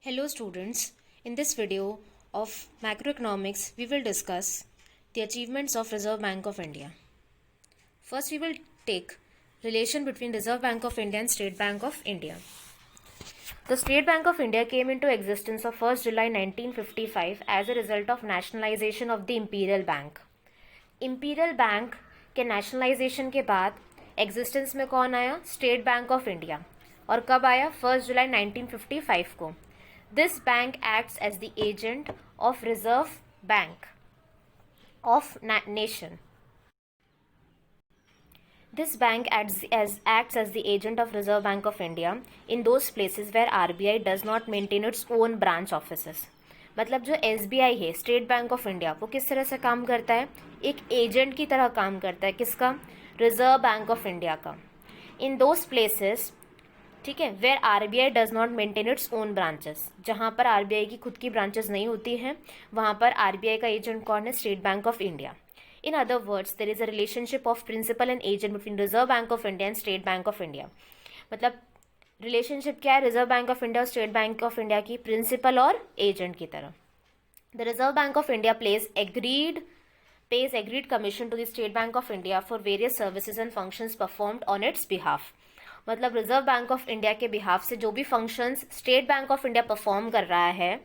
Hello students, in this video of macroeconomics we will discuss the achievements of Reserve Bank of India. First we will take relation between Reserve Bank of India and State Bank of India. The State Bank of India came into existence on 1st July 1955 as a result of nationalization of the Imperial Bank. Imperial Bank के nationalization के बाद existence में कौन आया? State Bank of India. और कब आया? 1st July 1955 को. This bank acts as the agent of Reserve Bank of nation. This bank acts as the agent of Reserve Bank of India in those places where RBI does not maintain its own branch offices. मतलब जो SBI है, State Bank of India, वो किस तरह से काम करता है? एक एजेंट की तरह काम करता है. किसका? रिजर्व बैंक ऑफ इंडिया का. इन दोज प्लेसेस, ठीक है, where RBI does not maintain its own branches, जहाँ पर आरबीआई की खुद की ब्रांचेस नहीं होती हैं, वहाँ पर आरबीआई का एजेंट कौन है? State Bank of India. In other words, there is a relationship of principal and agent between Reserve Bank of India and State Bank of India. मतलब रिलेशनशिप क्या है रिजर्व बैंक ऑफ इंडिया और State Bank of India की? Principal और agent की तरह. The Reserve Bank of India pays agreed commission to the State Bank of India for various services and functions performed on its behalf. मतलब reserve Bank of India के behalf से जो भी functions state Bank of India perform कर रहा है,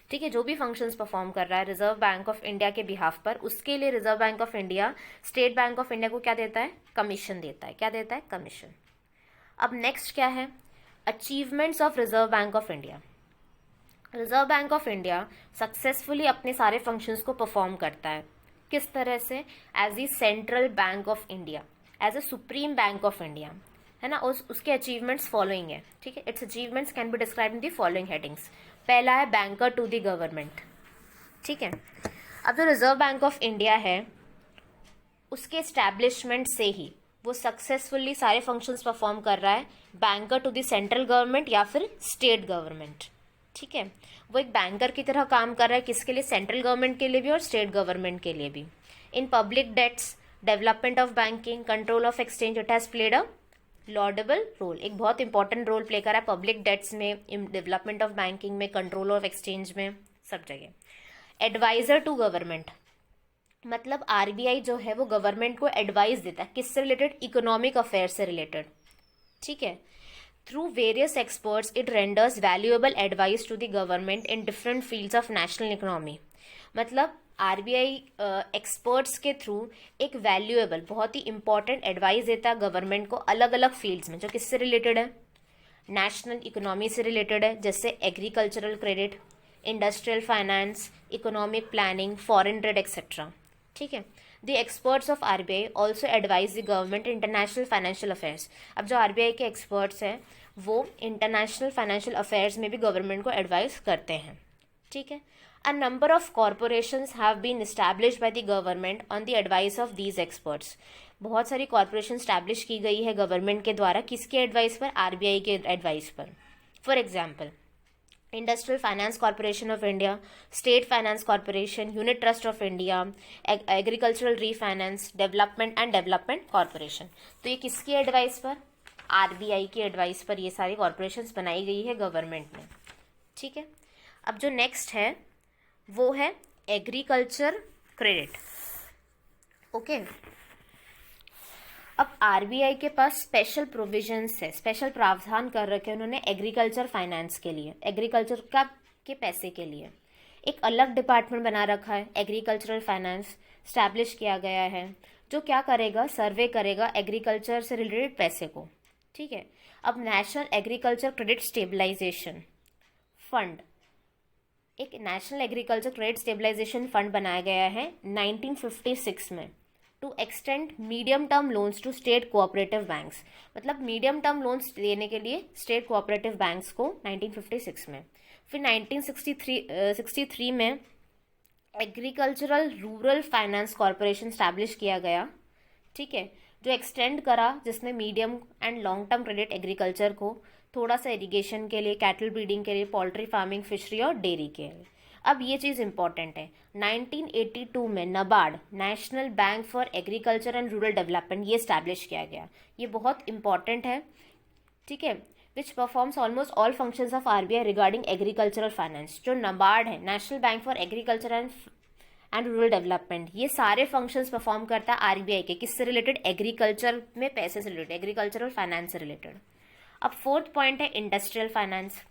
ठीक है, जो भी फंक्शंस परफॉर्म कर रहा है रिजर्व बैंक ऑफ इंडिया के बिहाफ पर, उसके लिए reserve Bank of India state Bank of India को क्या देता है? कमीशन देता है. क्या देता है? कमीशन. अब नेक्स्ट क्या है? Achievements of reserve Bank of India. Reserve Bank of India successfully अपने सारे फंक्शंस को परफॉर्म करता है. किस तरह से? As the central bank of India, as a supreme bank of India, है ना. उसके अचीवमेंट्स फॉलोइंग है, ठीक है. It's achievements can be describe in the following headings. पहला है बैंकर टू द गवर्नमेंट, ठीक है. अब जो रिजर्व बैंक ऑफ इंडिया है, उसके एस्टैब्लिशमेंट से ही वो सक्सेसफुली सारे फंक्शंस परफॉर्म कर रहा है banker to the central government या फिर स्टेट गवर्नमेंट, ठीक है. वो एक बैंकर की तरह काम कर रहा है. किसके लिए? सेंट्रल गवर्नमेंट के लिए भी और स्टेट गवर्नमेंट के लिए भी. In public debts, development of banking, control of exchange, it has played a laudable role. एक बहुत इंपॉर्टेंट रोल प्ले कर रहा है पब्लिक डेट्स में, डेवलपमेंट ऑफ बैंकिंग में, कंट्रोल ऑफ एक्सचेंज में, सब जगह. एडवाइजर टू गवर्नमेंट, मतलब आरबीआई जो है वो गवर्नमेंट को एडवाइस देता है. किससे रिलेटेड? इकोनॉमिक अफेयर से रिलेटेड, ठीक है. Through various experts it renders valuable advice to the government in different fields of national economy. मतलब आरबीआई एक्सपर्ट्स के थ्रू एक वैल्यूएबल, बहुत ही इंपॉर्टेंट एडवाइस देता है गवर्नमेंट को अलग अलग फील्ड्स में, जो किससे रिलेटेड है? नेशनल इकोनॉमी से रिलेटेड है, जैसे agricultural credit, industrial finance, economic planning, foreign trade etcetera, ठीक है. The experts of RBI also advise the government international financial affairs. अब जो आरबीआई के एक्सपर्ट्स हैं वो इंटरनेशनल फाइनेंशियल अफेयर्स में भी गवर्नमेंट को एडवाइस करते हैं, ठीक है. A number of corporations have been established by the government on the advice of these experts. बहुत सारी कॉरपोरेशन स्टैब्लिश की गई है गवर्नमेंट के द्वारा. किसके एडवाइस पर? आरबीआई के एडवाइस पर. For example, industrial finance corporation of India, state finance corporation, unit trust of India, agricultural refinance, development and development corporation. तो ये किसकी एडवाइस पर? आरबीआई की एडवाइस पर ये सारी कॉरपोरेशंस बनाई गई है गवर्नमेंट ने, ठीक है. अब जो नेक्स्ट है वो है एग्रीकल्चर क्रेडिट, ओके. अब आरबीआई के पास स्पेशल प्रोविजंस है, स्पेशल प्रावधान कर रखे हैं उन्होंने एग्रीकल्चर फाइनेंस के लिए, एग्रीकल्चर का के पैसे के लिए. एक अलग डिपार्टमेंट बना रखा है, एग्रीकल्चरल फाइनेंस स्टैब्लिश किया गया है, जो क्या करेगा? सर्वे करेगा एग्रीकल्चर से रिलेटेड पैसे को, ठीक है. अब national agriculture credit stabilization fund, एक national agriculture credit stabilization fund बनाया गया है 1956 में to extend medium term loans to state cooperative banks. मतलब मीडियम टर्म लोन्स देने के लिए स्टेट कोऑपरेटिव बैंक्स को 1956 में. फिर 1963 में agricultural rural finance corporation establish किया गया, ठीक है, जो एक्सटेंड करा, जिसने medium and long term credit agriculture को, थोड़ा सा इरिगेशन के लिए, कैटल ब्रीडिंग के लिए, पोल्ट्री फार्मिंग, फिशरी और डेयरी के लिए. अब ये चीज़ इंपॉर्टेंट है. 1982 में NABARD, national bank for agriculture and rural development, ये स्टैब्लिश किया गया. ये बहुत इंपॉर्टेंट है, ठीक है. विच performs almost all functions of RBI regarding agricultural finance. जो नबार्ड है, national bank for agriculture and rural development, ये सारे फंक्शंस परफॉर्म करता है आरबीआई के, किससे रिलेटेड? एग्रीकल्चर में पैसे से रिलेटेड, एग्रीकल्चरल फाइनेंस से रिलेटेड। अब फोर्थ पॉइंट है इंडस्ट्रियल फाइनेंस।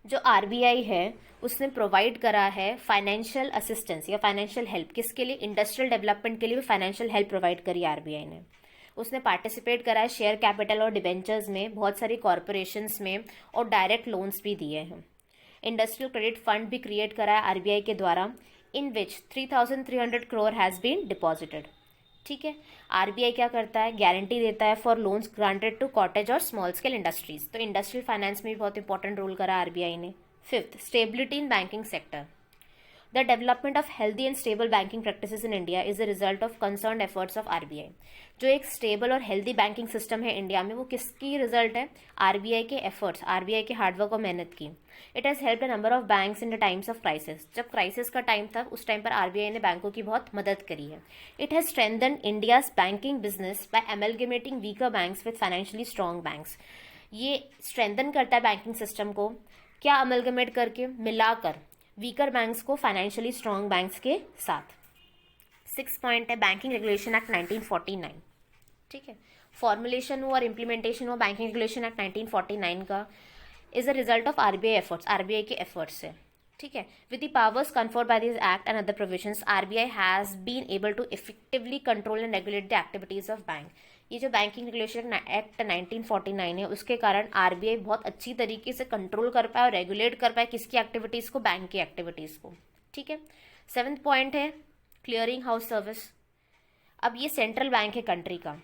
जो आरबीआई है उसने प्रोवाइड करा है फाइनेंशियल असिस्टेंस या फाइनेंशियल हेल्प, किसके लिए? इंडस्ट्रियल डेवलपमेंट के लिए भी फाइनेंशियल हेल्प प्रोवाइड करी आरबीआई ने। उसने पार्टिसिपेट करा है शेयर कैपिटल और डिबेंचर्स में, बहुत सारी कॉरपोरेशंस में, और डायरेक्ट लोन्स भी दिए हैं। इंडस्ट्रियल क्रेडिट फंड भी क्रिएट करा है आरबीआई के द्वारा, in which 3,300 crore has been deposited. ठीक है, आरबीआई क्या करता है? गारंटी देता है for loans granted to cottage और स्मॉल स्केल इंडस्ट्रीज। तो इंडस्ट्रियल फाइनेंस में भी बहुत इंपॉर्टेंट रोल करा आरबीआई ने। Fifth, stability in banking sector. The development of healthy and stable banking practices in India is a result of concerned efforts of RBI. जो एक stable और healthy banking system है India में, वो किसकी result है? आरबीआई के एफर्ट्स, आरबीआई के हार्डवर्क और मेहनत की। It has helped a number of banks in the times of crisis. जब क्राइसिस का टाइम था उस टाइम पर आरबीआई ने बैंकों की बहुत मदद करी है। It has strengthen India's banking business by amalgamating weaker banks with financially strong banks. ये स्ट्रेंथन करता है बैंकिंग सिस्टम को, क्या अमलगमेट करके? मिलाकर वीकर बैंक्स को फाइनेंशियली स्ट्रॉन्ग बैंक्स के साथ। सिक्स पॉइंट है बैंकिंग रेगुलेशन एक्ट 1949। ठीक है, फॉर्मुलेशन हुआ और इम्प्लीमेंटेशन हुआ बैंकिंग रेगुलेशन एक्ट 1949 का, is a result of RBI efforts, RBI के एफर्ट्स से। ठीक है, with the powers conferred by this act and other provisions, RBI has been able to effectively control and regulate the activities of bank. ये जो banking regulation act 1949 है, उसके कारण RBI बहुत अच्छी तरीके से कंट्रोल कर पाए और रेगुलेट कर पाए किसकी एक्टिविटीज़ को? बैंक की एक्टिविटीज़ को। ठीक है, सेवन्थ पॉइंट है क्लियरिंग हाउस सर्विस। अब ये सेंट्रल बैंक है कंट्री का,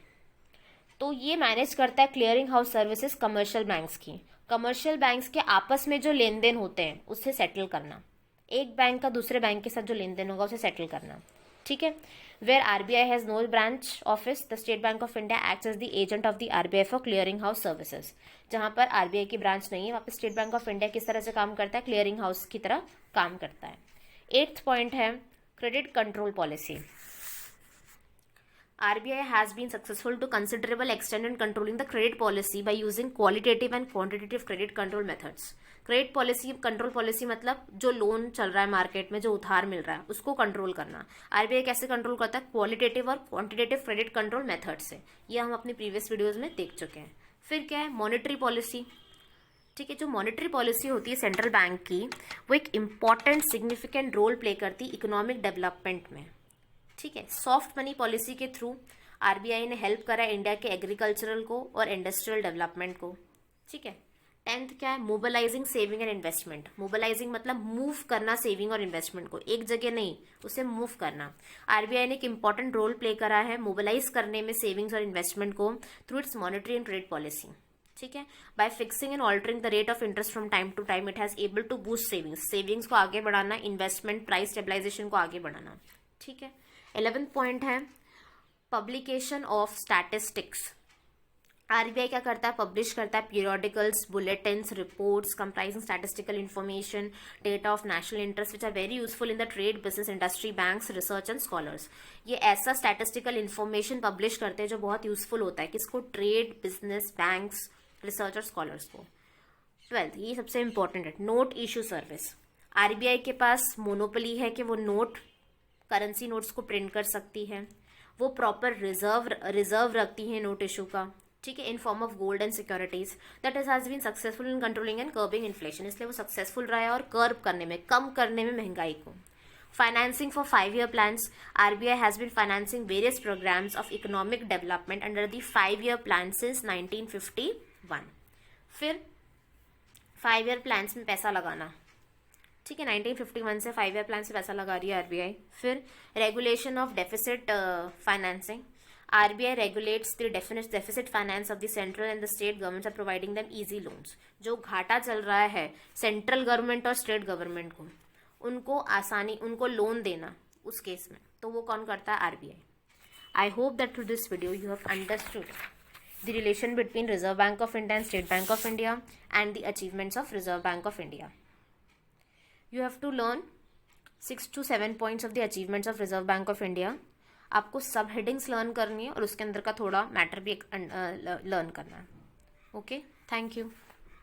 तो ये मैनेज करता है clearing house services commercial banks की। कमर्शियल बैंक्स के आपस में जो लेन देन होते हैं उससे सेटल करना, एक बैंक का दूसरे बैंक के साथ जो लेन देन होगा उसे सेटल करना। ठीक है, where RBI has no branch office, the State Bank of India acts as the agent of the RBI for clearing house services. जहां पर आरबीआई की ब्रांच नहीं है वहाँ पर स्टेट बैंक ऑफ इंडिया किस तरह से काम करता है? क्लियरिंग हाउस की तरह काम करता है। एट्थ पॉइंट है credit control policy. RBI has been successful to considerable extent in controlling the credit policy by using qualitative and quantitative credit control methods. Credit policy, control policy मतलब जो loan चल रहा है मार्केट में, जो उधार मिल रहा है उसको कंट्रोल करना। आरबीआई कैसे कंट्रोल करता है? क्वालिटेटिव और क्वांटिटेटिव क्रेडिट कंट्रोल मेथड से। ये हम अपनी प्रीवियस वीडियोस में देख चुके हैं। फिर क्या है? Monetary policy. ठीक है, जो मॉनेटरी पॉलिसी होती है सेंट्रल बैंक की, वो एक इम्पॉर्टेंट सिग्निफिकेंट रोल प्ले करती है इकोनॉमिक डेवलपमेंट में। ठीक है, सॉफ्ट मनी पॉलिसी के थ्रू आरबीआई ने हेल्प करा इंडिया के एग्रीकल्चरल को और इंडस्ट्रियल डेवलपमेंट को। ठीक है, टेंथ क्या है? Mobilising saving and investment. Mobilising मतलब मूव करना सेविंग और इन्वेस्टमेंट को, एक जगह नहीं, उसे मूव करना। आरबीआई ने एक इंपॉर्टेंट रोल प्ले करा है मोबिलाइज करने में सेविंग्स और इन्वेस्टमेंट को through its monetary and credit policy. ठीक है, by fixing and altering the rate of interest from time to time it has able to boost savings, savings को आगे बढ़ाना, इन्वेस्टमेंट प्राइस स्टेबलाइजेशन को आगे बढ़ाना। ठीक है, 11th पॉइंट है पब्लिकेशन ऑफ स्टैटिस्टिक्स। आरबीआई क्या करता है? पब्लिश करता है periodicals, bulletins, reports comprising statistical information, data of national interest which are very useful in the trade, business, industry, banks, research and scholars. ये ऐसा स्टैटिस्टिकल इन्फॉर्मेशन पब्लिश करते हैं जो बहुत यूजफुल होता है किसको? ट्रेड, बिजनेस, बैंक्स, रिसर्च और स्कॉलर्स को। 12th, ये सबसे इंपॉर्टेंट है नोट इशू सर्विस। आरबीआई के पास मोनोपोली है कि वो नोट, करेंसी नोट्स को प्रिंट कर सकती है, वो प्रॉपर रिजर्व रखती है नोट इशू का। ठीक है, in form of gold and securities, that is has been successful in controlling and curbing inflation. इसलिए वो सक्सेसफुल रहा है और कर्ब करने में, कम करने में महंगाई को। Financing for 5-year plans. RBI has been financing various programs of economic development under the 5-year plan since 1951। फिर 5-year प्लान्स में पैसा लगाना। ठीक है, 1951 से 5-year प्लान से पैसा लगा रही है आरबीआई। फिर regulation of deficit financing. RBI regulates the deficit finance of the central and the state governments are providing them easy loans. जो घाटा चल रहा है सेंट्रल गवर्नमेंट और स्टेट गवर्नमेंट को, उनको आसानी, उनको लोन देना उस केस में, तो वो कौन करता है? RBI. I hope that through this video you have understood the relation between Reserve Bank of India and State Bank of India and the achievements of Reserve Bank of India. You have to learn 6 to 7 points of the achievements of Reserve Bank of India. आपको सब headings learn करनी है और उसके अंदर का थोड़ा matter भी लर्न करना है। Okay, thank you.